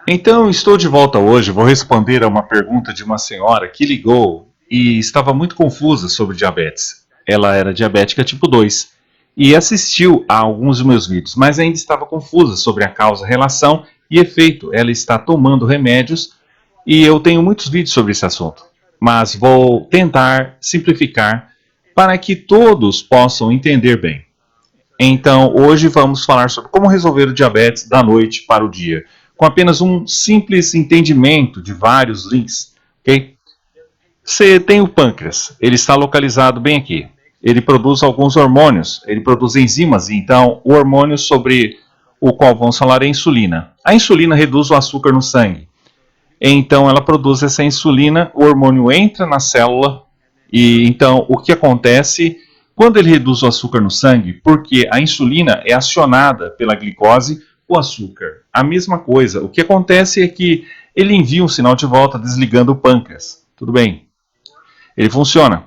Então, estou de volta hoje. Vou responder a uma pergunta de uma senhora que ligou e estava muito confusa sobre diabetes. Ela era diabética tipo 2 e assistiu a alguns dos meus vídeos, mas ainda estava confusa sobre a causa, relação e efeito. Ela está tomando remédios e eu tenho muitos vídeos sobre esse assunto, mas vou tentar simplificar para que todos possam entender bem. Então, hoje vamos falar sobre como resolver o diabetes da noite para o dia, com apenas um simples entendimento de vários links, ok? Você tem o pâncreas, ele está localizado bem aqui. Ele produz alguns hormônios, ele produz enzimas, então o hormônio sobre o qual vamos falar é a insulina. A insulina reduz o açúcar no sangue. Então ela produz essa insulina, o hormônio entra na célula e então o que acontece quando ele reduz o açúcar no sangue? Porque a insulina é acionada pela glicose, o açúcar. A mesma coisa. O que acontece é que ele envia um sinal de volta desligando o pâncreas. Tudo bem? Ele funciona.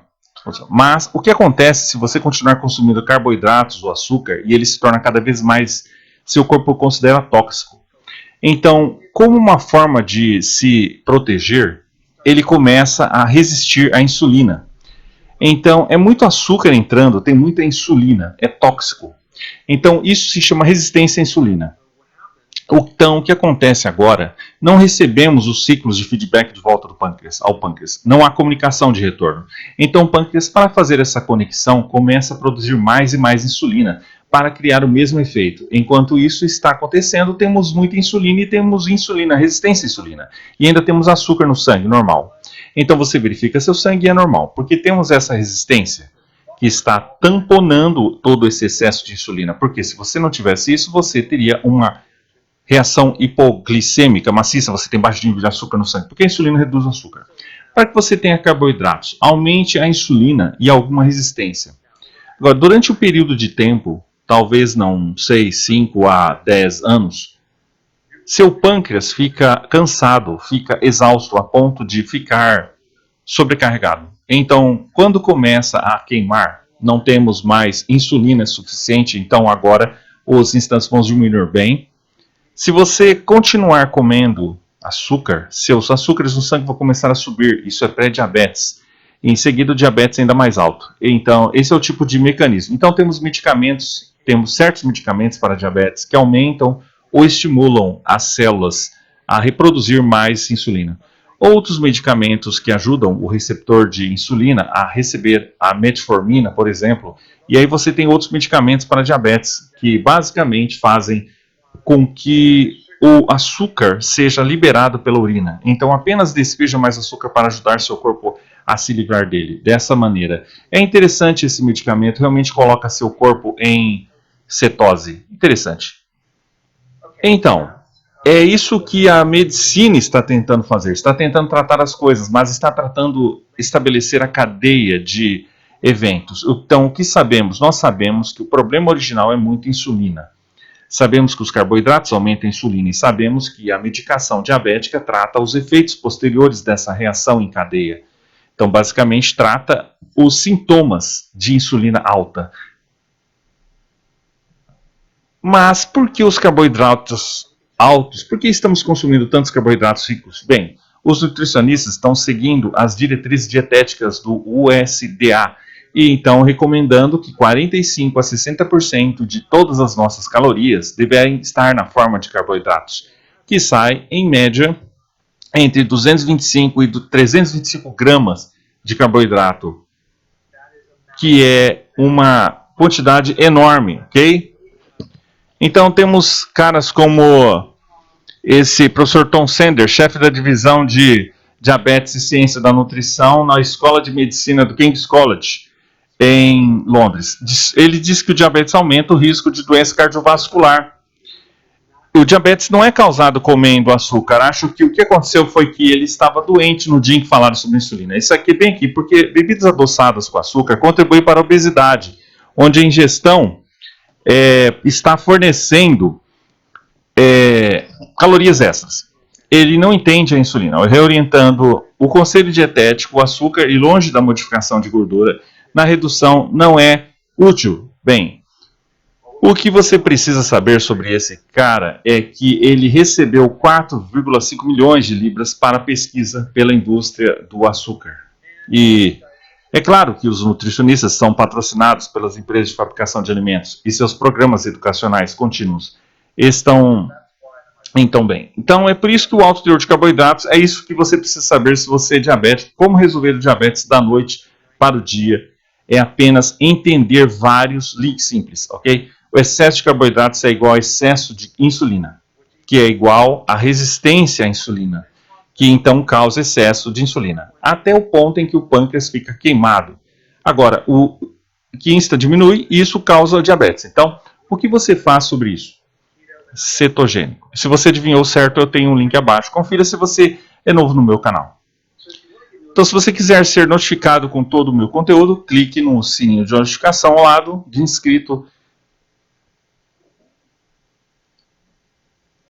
Mas o que acontece se você continuar consumindo carboidratos ou açúcar e ele se torna cada vez mais, seu corpo considera tóxico? Então, como uma forma de se proteger, ele começa a resistir à insulina. Então, é muito açúcar entrando, tem muita insulina, é tóxico. Então, isso se chama resistência à insulina. Então, o que acontece agora? Não recebemos os ciclos de feedback de volta do pâncreas ao pâncreas. Não há comunicação de retorno. Então, o pâncreas, para fazer essa conexão, começa a produzir mais e mais insulina para criar o mesmo efeito. Enquanto isso está acontecendo, temos muita insulina e temos insulina, resistência à insulina. E ainda temos açúcar no sangue, normal. Então, você verifica seu sangue e é normal. Porque temos essa resistência que está tamponando todo esse excesso de insulina. Porque se você não tivesse isso, você teria uma reação hipoglicêmica maciça, você tem baixo nível de açúcar no sangue, porque a insulina reduz o açúcar. Para que você tenha carboidratos, aumente a insulina e alguma resistência. Agora, durante o período de tempo, talvez não 6, 5 a 10 anos, seu pâncreas fica cansado, fica exausto a ponto de ficar sobrecarregado. Então, quando começa a queimar, não temos mais insulina suficiente, então agora os instantes vão diminuir bem. Se você continuar comendo açúcar, seus açúcares no sangue vão começar a subir. Isso é pré-diabetes. E em seguida o diabetes ainda mais alto. Então, esse é o tipo de mecanismo. Então, temos medicamentos, temos certos medicamentos para diabetes que aumentam ou estimulam as células a reproduzir mais insulina. Outros medicamentos que ajudam o receptor de insulina a receber a metformina, por exemplo. E aí você tem outros medicamentos para diabetes que basicamente fazem com que o açúcar seja liberado pela urina. Então apenas despeja mais açúcar para ajudar seu corpo a se livrar dele. Dessa maneira. É interessante esse medicamento, realmente coloca seu corpo em cetose. Interessante. Então, é isso que a medicina está tentando fazer. Está tentando tratar as coisas, mas está tratando estabelecer a cadeia de eventos. Então, o que sabemos? Nós sabemos que o problema original é muito insulina. Sabemos que os carboidratos aumentam a insulina e sabemos que a medicação diabética trata os efeitos posteriores dessa reação em cadeia. Então, basicamente, trata os sintomas de insulina alta. Mas por que os carboidratos altos? Por que estamos consumindo tantos carboidratos ricos? Bem, os nutricionistas estão seguindo as diretrizes dietéticas do USDA, e então recomendando que 45 a 60% de todas as nossas calorias devem estar na forma de carboidratos, que sai, em média, entre 225 e 325 gramas de carboidrato, que é uma quantidade enorme, ok? Então temos caras como esse professor Tom Sanders, chefe da divisão de diabetes e ciência da nutrição na Escola de Medicina do King's College, em Londres. Ele diz que o diabetes aumenta o risco de doença cardiovascular. O diabetes não é causado comendo açúcar. Acho que o que aconteceu foi que ele estava doente no dia em que falaram sobre insulina. Isso aqui bem aqui, porque bebidas adoçadas com açúcar contribuem para a obesidade, onde a ingestão está fornecendo calorias extras. Ele não entende a insulina, reorientando o conselho dietético, o açúcar e longe da modificação de gordura na redução não é útil. Bem, O que você precisa saber sobre esse cara é que ele recebeu 4,5 milhões de libras para pesquisa pela indústria do açúcar. E é claro que os nutricionistas são patrocinados pelas empresas de fabricação de alimentos e seus programas educacionais contínuos estão então bem. Então é por isso que o alto teor de carboidratos é isso que você precisa saber se você é diabético, como resolver o diabetes da noite para o dia. É apenas entender vários links simples, ok? O excesso de carboidratos é igual ao excesso de insulina, que é igual à resistência à insulina, que então causa excesso de insulina, até o ponto em que o pâncreas fica queimado. Agora, o que insta diminui e isso causa diabetes. Então, o que você faz sobre isso? Cetogênico. Se você adivinhou certo, eu tenho um link abaixo. Confira se você é novo no meu canal. Então, se você quiser ser notificado com todo o meu conteúdo, clique no sininho de notificação ao lado de inscrito